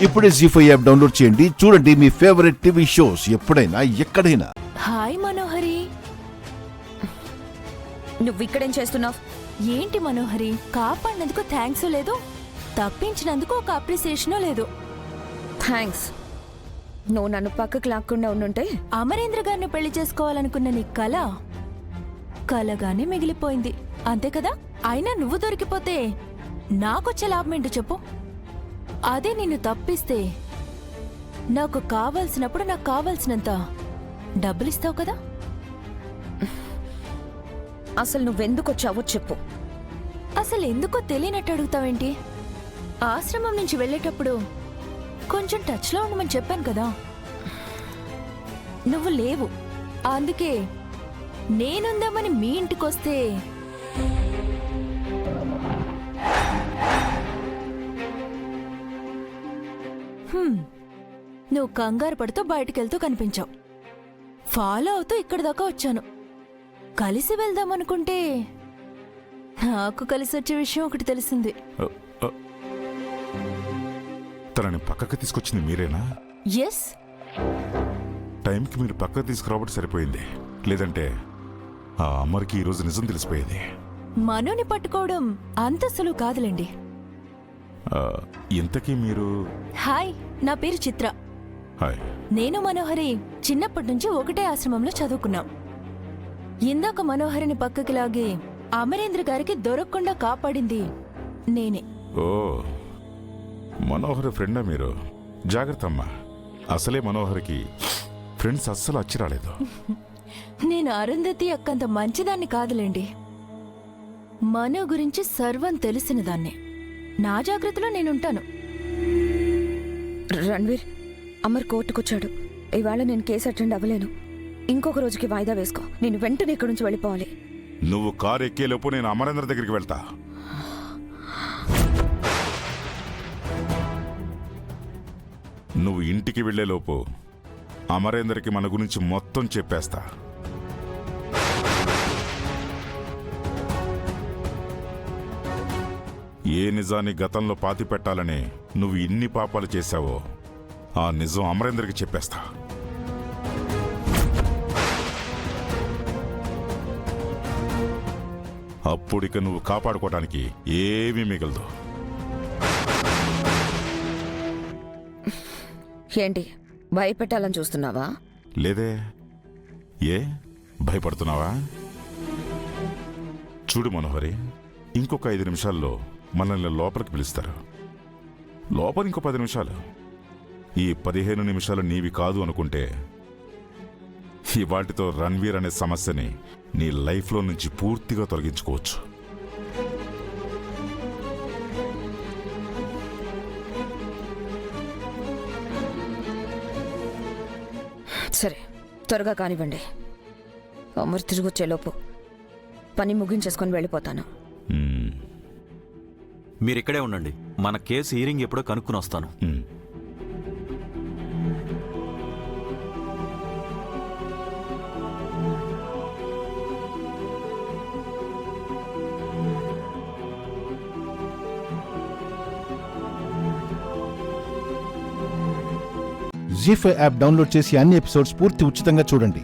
ఇప్పుడే జీ5 app download చేయండి. చూడండి మీ ఫేవరెట్ టీవీ షోస్ ఎప్పుడైనా ఎక్కడైనా. హాయ్ మనోహరి, నువ్విక్కడేం చేస్తున్నావు? ఏంటి మనోహరి, కాపాడినందుకు థ్యాంక్స్ లేదు, తప్పించినందుకు ఒక అప్రిసియేషను లేదు. థ్యాంక్స్. నువ్వు నన్ను పక్కకు లాక్కుండా ఉండుంటే అమరేంద్ర గారిని పెళ్లి చేసుకోవాలనుకున్న నీ కల కలగానే మిగిలిపోయింది, అంతే కదా? అయినా నువ్వు దొరికిపోతే నాకొచ్చే లాభమేంటో చెప్పు. అదే నిన్ను తప్పిస్తే నాకు కావాల్సినప్పుడు నాకు కావాల్సినంత డబ్బులిస్తావు కదా. అసలు నువ్వెందుకొచ్చావో చెప్పు. అసలు ఎందుకో తెలియనట్టు అడుగుతావేంటి? ఆశ్రమం నుంచి వెళ్ళేటప్పుడు కొంచెం టచ్లో ఉండమని చెప్పాను కదా, నువ్వు లేవు. అందుకే నేనుందామని మీ ఇంటికొస్తే నువ్వు కంగారు పడుతూ బయటకెళ్తూ కనిపించావు. ఫాలో అవుతూ ఇక్కడి దాకా వచ్చాను. కలిసి వెళ్దామనుకుంటే నాకు కలిసి వచ్చే విషయం ఒకటి తెలిసింది. తనని పక్కకు తీసుకొచ్చింది మీరేనా? ఎస్. టైంకి మీరు పక్కకు తీసుకురావడం సరిపోయింది, లేదంటే ఆ అమ్మరికి ఈరోజు నిజం తెలిసిపోయేది. మనోని పట్టుకోవడం అంత సులువు కాదులేండి. ఇంతకీ మీరు? హాయ్, నా పేరు చిత్ర. హాయ్. నేను మనోహరి చిన్నప్పటి నుంచి ఒకటే ఆశ్రమంలో చదువుకున్నాం. ఇందాక మనోహరిని పక్కకి లాగి అమరేంద్ర గారికి దొరకకుండా కాపాడింది నేనే. ఓ, మనోహర్ ఫ్రెండా మీరు? జాగ్రత్త అమ్మా, అసలే మనోహర్కి ఫ్రెండ్స్ అస్సలు వచ్చి రాలేదు. నేను అరుంధతి అక్కంత మంచిదాన్ని కాదులేండి. మనో గురించి సర్వం తెలిసిన దాన్ని. నా జాగ్రత్తలో నేనుంటాను. రణ్వీర్, అమర్ కోర్టుకొచ్చాడు. ఇవాళ నేను కేసు అటెండ్ అవ్వలేను. ఇంకొక రోజుకి వాయిదా వేసుకో. నేను వెంటనే ఇక్కడి నుంచి వెళ్ళిపోవాలి. నువ్వు కారు ఎక్కేలోపు నేను అమరేంద్ర దగ్గరికి వెళ్తా. నువ్వు ఇంటికి వెళ్లేలోపు అమరేందర్కి మన గురించి మొత్తం చెప్పేస్తా. ఏ నిజాన్ని గతంలో పాతి పెట్టాలని నువ్వు ఇన్ని పాపాలు చేశావో ఆ నిజం అమరేందర్కి చెప్పేస్తా. అప్పుడిక నువ్వు కాపాడుకోవడానికి ఏమీ మిగలదు. ఏంటి, భయపెట్టాలని చూస్తున్నావా? లేదే. ఏ భయపడుతున్నావా? చూడు మనోహరి, ఇంకొక 5 నిమిషాల్లో మనల్ని లోపలికి పిలుస్తారు. లోపల ఇంకో 10 నిమిషాలు. ఈ 15 నిమిషాలు నీవి కాదు అనుకుంటే ఇవాటితో రణ్వీర్ అనే సమస్యని నీ లైఫ్లో నుంచి పూర్తిగా తొలగించుకోవచ్చు. సరే, త్వరగా కానివ్వండి. అమర్ తిరిగొచ్చేలోపు పని ముగించేసుకొని వెళ్ళిపోతాను. మీరిక్కడే ఉండండి. మన కేసు హీరింగ్ ఎప్పుడో కనుక్కుని వస్తాను. జీ5 యాప్ డౌన్లోడ్ చేసి అన్ని ఎపిసోడ్స్ పూర్తి ఉచితంగా చూడండి.